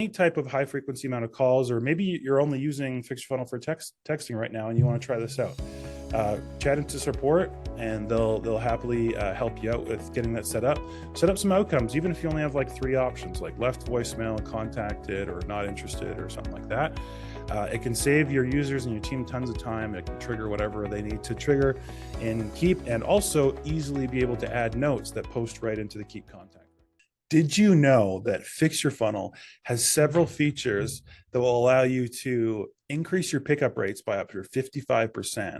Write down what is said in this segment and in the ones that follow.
any type of high frequency amount of calls, or maybe you're only using FixYourFunnel for texting right now and you want to try this out. Chat into support and they'll happily help you out with getting that set up. Set up some outcomes, even if you only have like 3 options, like left voicemail, contacted, or not interested, or something like that. It can save your users and your team tons of time. It can trigger whatever they need to trigger in Keep, and also easily be able to add notes that post right into the Keep contact. Did you know that FixYourFunnel has several features that will allow you to increase your pickup rates by up to 55%,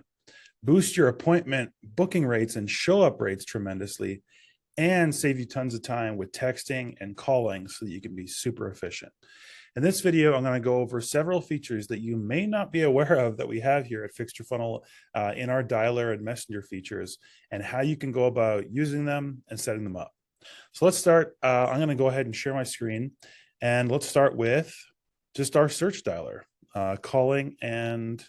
boost your appointment booking rates and show up rates tremendously, and save you tons of time with texting and calling so that you can be super efficient? In this video, I'm going to go over several features that you may not be aware of that we have here at FixYourFunnel in our dialer and messenger features, and how you can go about using them and setting them up. So let's start. I'm going to go ahead and share my screen, and let's start with just our search dialer, calling and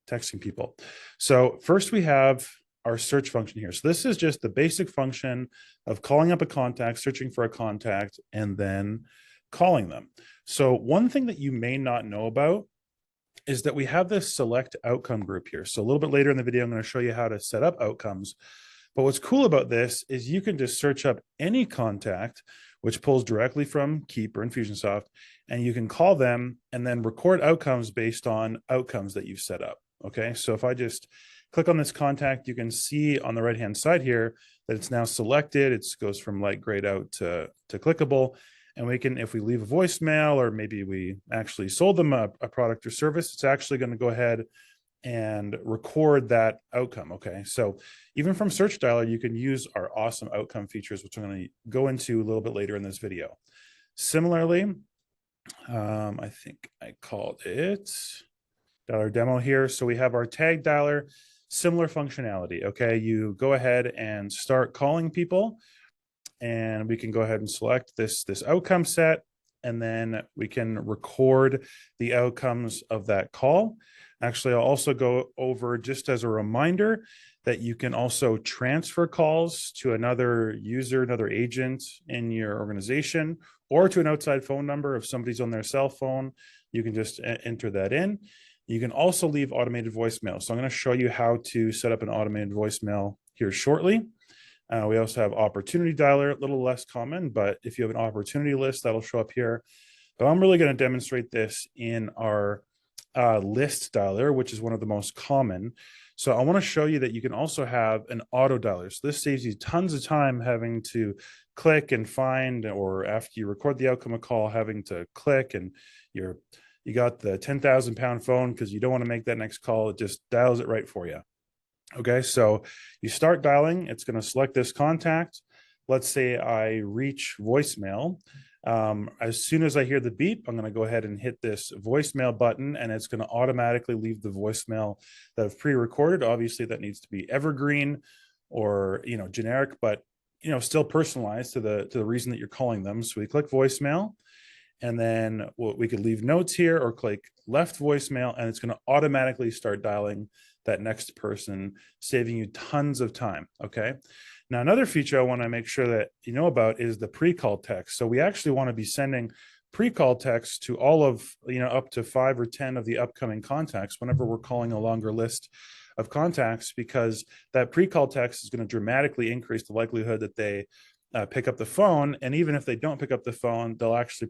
texting people. So first we have our search function here. So this is just the basic function of calling up a contact, searching for a contact, and then calling them. So one thing that you may not know about is that we have this select outcome group here. So a little bit later in the video, I'm going to show you how to set up outcomes. But what's cool about this is you can just search up any contact, which pulls directly from Keep or Infusionsoft, and you can call them and then record outcomes based on outcomes that you've set up. Okay, so if I just click on this contact, you can see on the right-hand side here that it's now selected. It goes from light grayed out to clickable. And we can, if we leave a voicemail, or maybe we actually sold them a product or service, it's actually going to go ahead and record that outcome. Okay, so even from Search Dialer, you can use our awesome outcome features, which I'm going to go into a little bit later in this video. Similarly, I think I called it dialer demo here. So we have our tag dialer, similar functionality. Okay, you go ahead and start calling people, and we can go ahead and select this outcome set, and then we can record the outcomes of that call. Actually, I'll also go over, just as a reminder, that you can also transfer calls to another user, another agent in your organization, or to an outside phone number. If somebody's on their cell phone, you can just enter that in. You can also leave automated voicemail. So I'm going to show you how to set up an automated voicemail here shortly. We also have opportunity dialer, a little less common, but if you have an opportunity list, that'll show up here. But I'm really going to demonstrate this in our list dialer, which is one of the most common. So I want to show you that you can also have an auto dialer. So this saves you tons of time having to click and find, or after you record the outcome of call, having to click, and you got the 10,000 pound phone because you don't want to make that next call. It just dials it right for you. Okay, so you start dialing. It's going to select this contact. Let's say I reach voicemail. As soon as I hear the beep, I'm going to go ahead and hit this voicemail button, and it's going to automatically leave the voicemail that I've pre-recorded. Obviously, that needs to be evergreen or generic, but still personalized to the reason that you're calling them. So we click voicemail, and then we could leave notes here, or click left voicemail, and it's going to automatically start dialing that next person, saving you tons of time. Okay. Now, another feature I want to make sure that you know about is the pre-call text. So we actually want to be sending pre-call text to all of, up to 5 or 10 of the upcoming contacts whenever we're calling a longer list of contacts, because that pre-call text is going to dramatically increase the likelihood that they pick up the phone. And even if they don't pick up the phone, they'll actually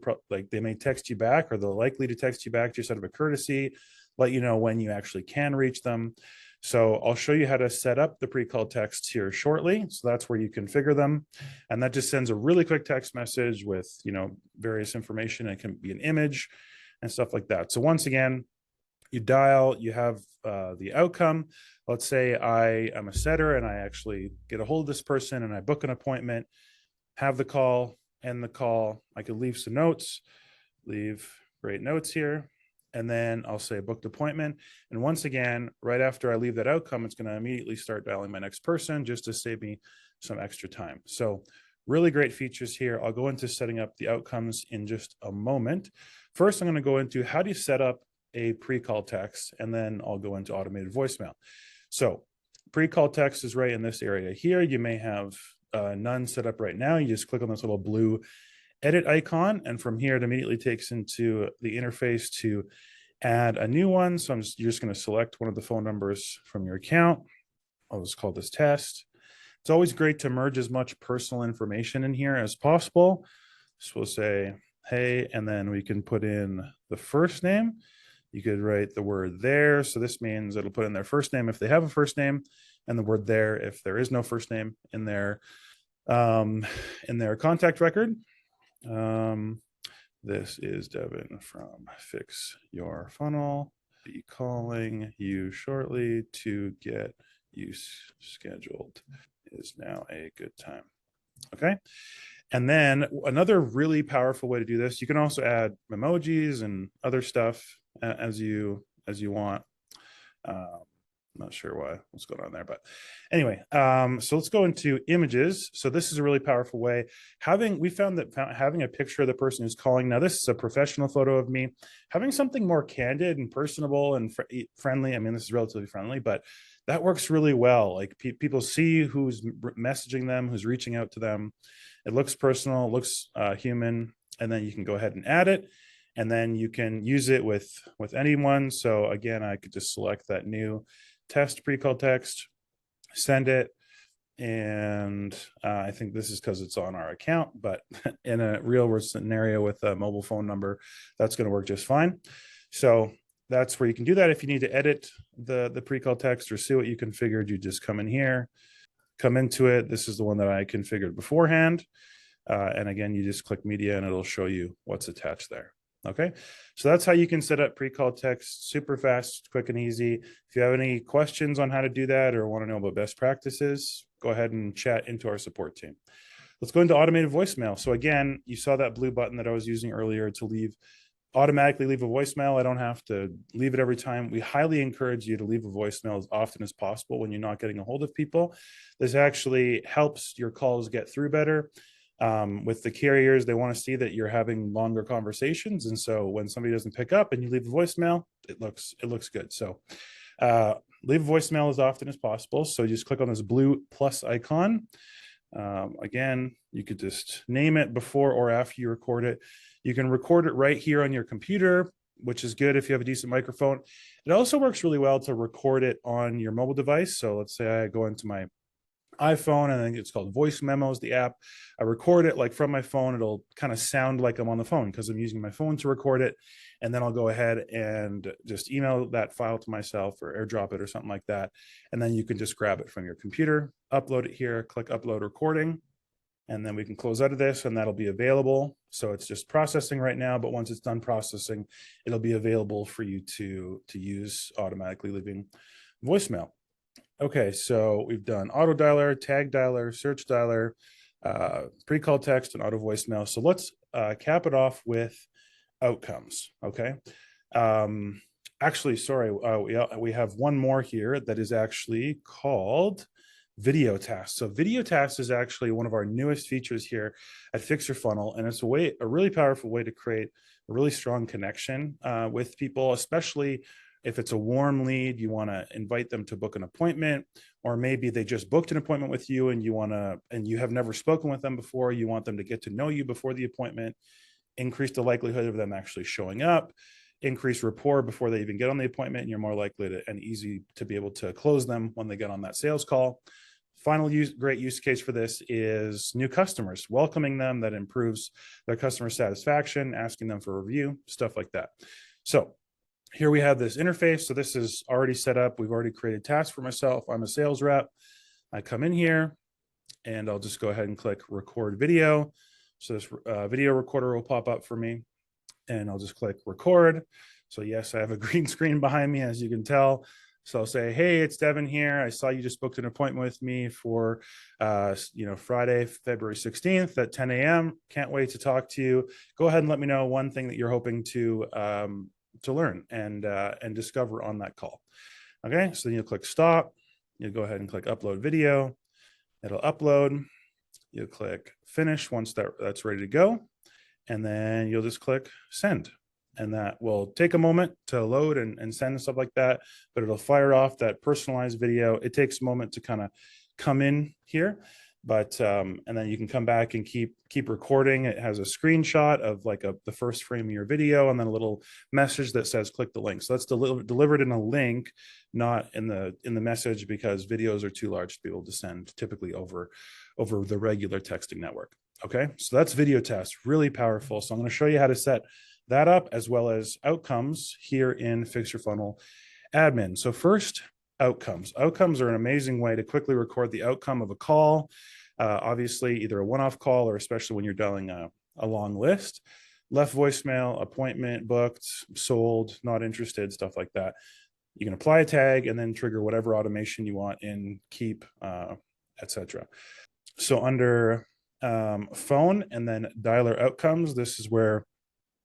they may text you back, or they're likely to text you back just out of a courtesy, let you know when you actually can reach them. So I'll show you how to set up the pre-call texts here shortly. So that's where you configure them. And that just sends a really quick text message with, various information. It can be an image and stuff like that. So once again, you dial, you have the outcome. Let's say I am a setter and I actually get a hold of this person and I book an appointment, have the call, end the call. I could leave some notes, leave great notes here. And then I'll say booked appointment. And once again, right after I leave that outcome, it's going to immediately start dialing my next person, just to save me some extra time. So really great features here. I'll go into setting up the outcomes in just a moment. First, I'm going to go into how do you set up a pre-call text, and then I'll go into automated voicemail. So pre-call text is right in this area here. You may have none set up right now. You just click on this little blue edit icon. And from here, it immediately takes into the interface to add a new one. So you're just going to select one of the phone numbers from your account. I'll just call this test. It's always great to merge as much personal information in here as possible. So we'll say, hey, and then we can put in the first name. You could write the word there. So this means it'll put in their first name if they have a first name, and the word there if there is no first name in their contact record. This is Devin from Fix Your Funnel. Be calling you shortly to get you scheduled. Is now a good time. Okay. And then another really powerful way to do this, you can also add emojis and other stuff as you want. I'm not sure what's going on there, but anyway, so let's go into images. So this is a really powerful way. We found that having a picture of the person who's calling, now this is a professional photo of me, having something more candid and personable and friendly. I mean, this is relatively friendly, but that works really well. Like people see who's messaging them, who's reaching out to them. It looks personal, it looks human, and then you can go ahead and add it. And then you can use it with anyone. So again, I could just select that new test pre-call text, send it. And I think this is because it's on our account, but in a real world scenario with a mobile phone number, that's going to work just fine. So that's where you can do that. If you need to edit the pre-call text or see what you configured, you just come in here, come into it. This is the one that I configured beforehand. And again, you just click media and it'll show you what's attached there. Okay, so that's how you can set up pre-call text super fast, quick and easy. If you have any questions on how to do that or want to know about best practices, go ahead and chat into our support team. Let's go into automated voicemail. So again, you saw that blue button that I was using earlier to automatically leave a voicemail. I don't have to leave it every time. We highly encourage you to leave a voicemail as often as possible when you're not getting a hold of people. This actually helps your calls get through better. With the carriers, they want to see that you're having longer conversations. And so when somebody doesn't pick up and you leave a voicemail, it looks good. So leave a voicemail as often as possible. So you just click on this blue plus icon. Again, you could just name it before or after you record it. You can record it right here on your computer, which is good if you have a decent microphone. It also works really well to record it on your mobile device. So let's say I go into my iPhone, and I think it's called Voice Memos, the app. I record it like from my phone. It'll kind of sound like I'm on the phone because I'm using my phone to record it. And then I'll go ahead and just email that file to myself or AirDrop it or something like that. And then you can just grab it from your computer, upload it here, click upload recording. And then we can close out of this and that'll be available. So it's just processing right now, but once it's done processing, it'll be available for you to use automatically leaving voicemail. Okay, so we've done auto dialer, tag dialer, search dialer, pre-call text, and auto voicemail. So let's cap it off with outcomes. Okay. Actually, sorry, we have one more here that is actually called video tasks. So video tasks is actually one of our newest features here at Fix Your Funnel, and it's a really powerful way to create a really strong connection with people, especially if it's a warm lead. You want to invite them to book an appointment, or maybe they just booked an appointment with you and you have never spoken with them before. You want them to get to know you before the appointment, increase the likelihood of them actually showing up, increase rapport before they even get on the appointment, and you're more likely and easy to be able to close them when they get on that sales call. Final great use case for this is new customers, welcoming them. That improves their customer satisfaction, asking them for a review, stuff like that. So here we have this interface. So this is already set up. We've already created tasks for myself. I'm a sales rep. I come in here and I'll just go ahead and click record video. So this video recorder will pop up for me and I'll just click record. So yes, I have a green screen behind me, as you can tell. So I'll say, hey, it's Devin here. I saw you just booked an appointment with me for, Friday, February 16th at 10 a.m. Can't wait to talk to you. Go ahead and let me know one thing that you're hoping to learn and discover on that call. Okay, so then you'll click stop. You'll go ahead and click upload video. It'll upload. You'll click finish once that's ready to go. And then you'll just click send. And that will take a moment to load and send and stuff like that, but it'll fire off that personalized video. It takes a moment to kind of come in here. But and then you can come back and keep recording. It has a screenshot of like the first frame of your video, and then a little message that says click the link. So that's delivered in a link, not in the message, because videos are too large to be able to send typically over the regular texting network. Okay, so that's video test, really powerful. So I'm going to show you how to set that up, as well as outcomes here in Fix Your Funnel admin. So first, outcomes. Outcomes are an amazing way to quickly record the outcome of a call. Obviously, either a one-off call, or especially when you're dialing a long list. Left voicemail, appointment booked, sold, not interested, stuff like that. You can apply a tag and then trigger whatever automation you want in Keep, etc. So under phone and then dialer outcomes, this is where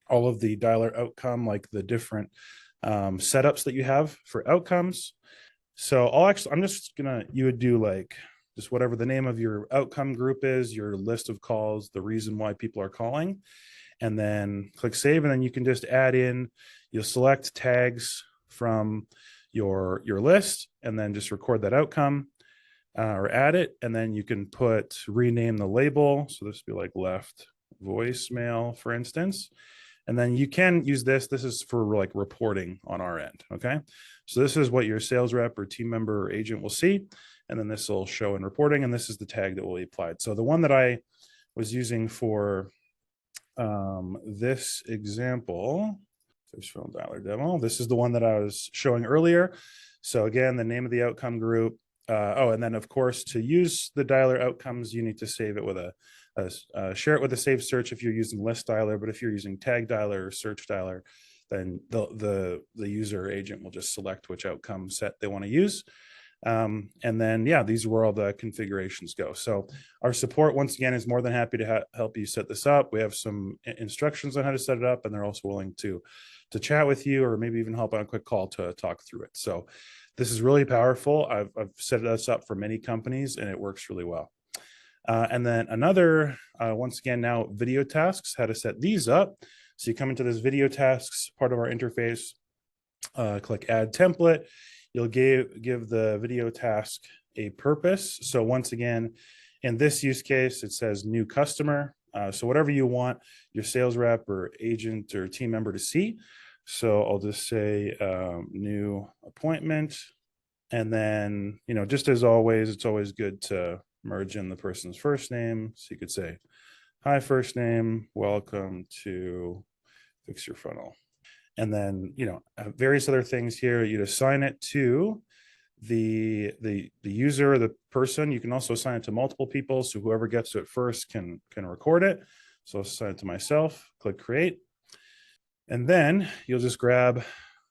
all of the dialer outcome, like the different setups that you have for outcomes. So I'm just gonna, you would do like just whatever the name of your outcome group is, your list of calls, the reason why people are calling, and then click save. And then you can just add in, you'll select tags from your list, and then just record that outcome or add it. And then you can rename the label. So this would be like left voicemail, for instance. And then you can use this. This is for like reporting on our end. Okay. So this is what your sales rep or team member or agent will see. And then this will show in reporting. And this is the tag that will be applied. So the one that I was using for this example, FixYourFunnel dialer demo, this is the one that I was showing earlier. So again, the name of the outcome group. And then of course, to use the dialer outcomes, you need to save it with share it with a saved search if you're using list dialer. But if you're using tag dialer or search dialer, then the user or agent will just select which outcome set they want to use. And then, yeah, these are where all the configurations go. So our support, once again, is more than happy to help you set this up. We have some instructions on how to set it up, and they're also willing to chat with you, or maybe even hop on a quick call to talk through it. So this is really powerful. I've set this up for many companies, and it works really well. And then another, once again, now video tasks, how to set these up. So you come into this video tasks part of our interface, click add template. You'll give the video task a purpose. So once again, in this use case, it says new customer. So whatever you want your sales rep or agent or team member to see. So I'll just say new appointment. And then, just as always, it's always good to merge in the person's first name. So you could say, hi, first name, welcome to Fix Your Funnel. And then, various other things here. You'd assign it to the user or the person. You can also assign it to multiple people. So whoever gets to it first can record it. So I'll assign it to myself, click create. And then you'll just grab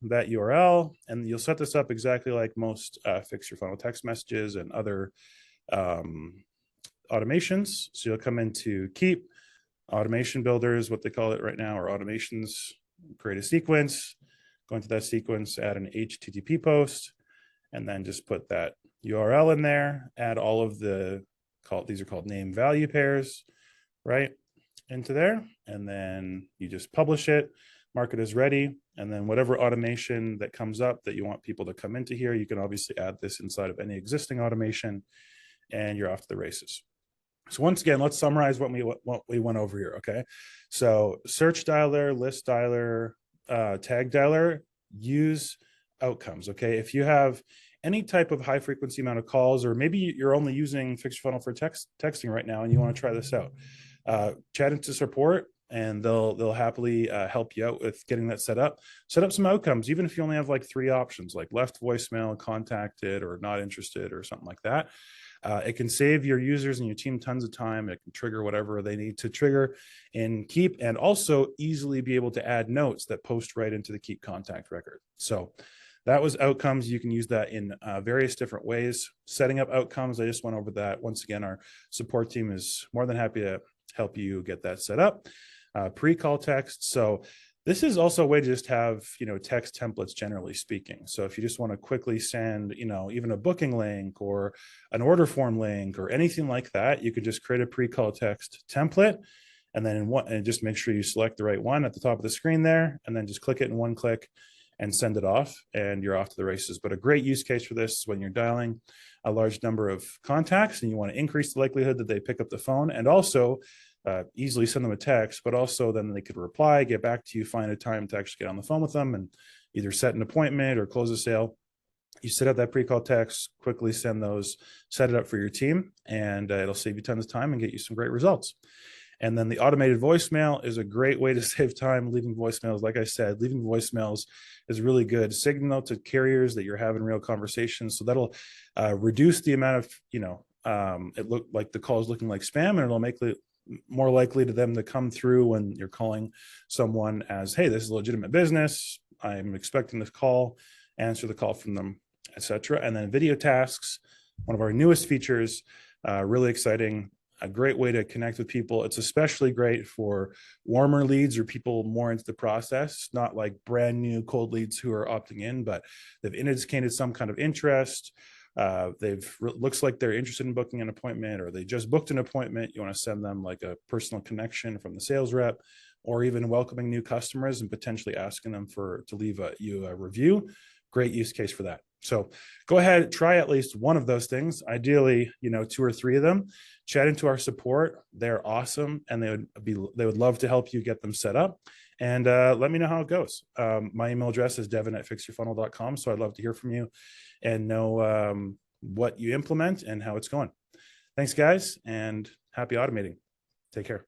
that URL, and you'll set this up exactly like most Fix Your Funnel text messages and other automations. So you'll come into Keep, automation builders, what they call it right now, or automations, create a sequence, go into that sequence, add an HTTP post, and then just put that URL in there, add all of these are called name value pairs, right, into there. And then you just publish it, mark it as ready. And then whatever automation that comes up that you want people to come into here, you can obviously add this inside of any existing automation, and you're off to the races. So once again, let's summarize what we went over here, okay? So search dialer, list dialer, tag dialer, use outcomes, okay? If you have any type of high frequency amount of calls, or maybe you're only using FixYourFunnel for texting right now and you want to try this out, chat into support, and they'll happily help you out with getting that set up. Set up some outcomes, even if you only have like 3 options, like left voicemail, contacted, or not interested, or something like that. It can save your users and your team tons of time. It can trigger whatever they need to trigger in Keep, and also easily be able to add notes that post right into the Keep contact record. So that was outcomes. You can use that in various different ways. Setting up outcomes, I just went over that. Once again, our support team is more than happy to help you get that set up. Pre-call text. So this is also a way to just have, text templates, generally speaking. So if you just want to quickly send, even a booking link or an order form link or anything like that, you could just create a pre-call text template, and then and just make sure you select the right one at the top of the screen there, and then just click it in one click, and send it off, and you're off to the races. But a great use case for this is when you're dialing a large number of contacts and you want to increase the likelihood that they pick up the phone, and also easily send them a text, but also then they could reply, get back to you, find a time to actually get on the phone with them and either set an appointment or close a sale. You set up that pre-call text, quickly send those, set it up for your team, and it'll save you tons of time and get you some great results. And then the automated voicemail is a great way to save time. Leaving voicemails, like I said, leaving voicemails is really good signal to carriers that you're having real conversations. So that'll reduce the amount of, it look like the call is looking like spam, and it'll make it more likely to them to come through when you're calling someone as, hey, this is a legitimate business, I'm expecting this call, answer the call from them, etc. And then video tasks, one of our newest features, really exciting. A great way to connect with people. It's especially great for warmer leads or people more into the process, not like brand new cold leads who are opting in, but they've indicated some kind of interest. Looks like they're interested in booking an appointment, or they just booked an appointment. You want to send them like a personal connection from the sales rep, or even welcoming new customers and potentially asking them to leave you a review. Great use case for that. So go ahead, try at least one of those things. Ideally, 2 or 3 of them. Chat into our support. They're awesome, and they would love to help you get them set up. And let me know how it goes. My email address is devin@fixyourfunnel.com. So I'd love to hear from you and know what you implement and how it's going. Thanks, guys, and happy automating. Take care.